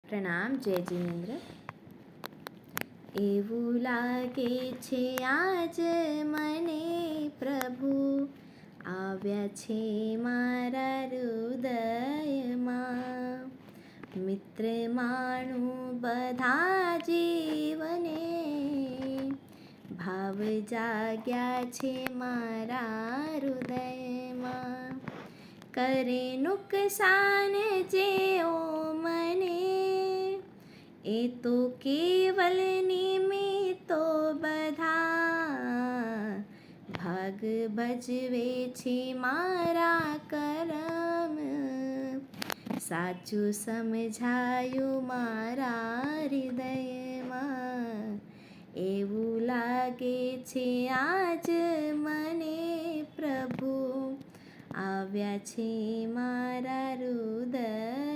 પ્રણામ. જય જિનેન્દ્ર. એવું લાગે છે આજ મને પ્રભુ આવ્યા છે મારા હૃદયમાં. મિત્ર માણું બધા જીવને ભાવ જાગ્યા છે મારા હૃદયમાં. કરે નુકસાન જેઓ મને એ તો કેવલ નિમિત્તો બધા. ભાગ ભજવે છે મારા કરમ સાચું સમજાયું મારા હૃદયમાં. એવું લાગે છે આજ મને પ્રભુ આવ્યા છે મારા હૃદય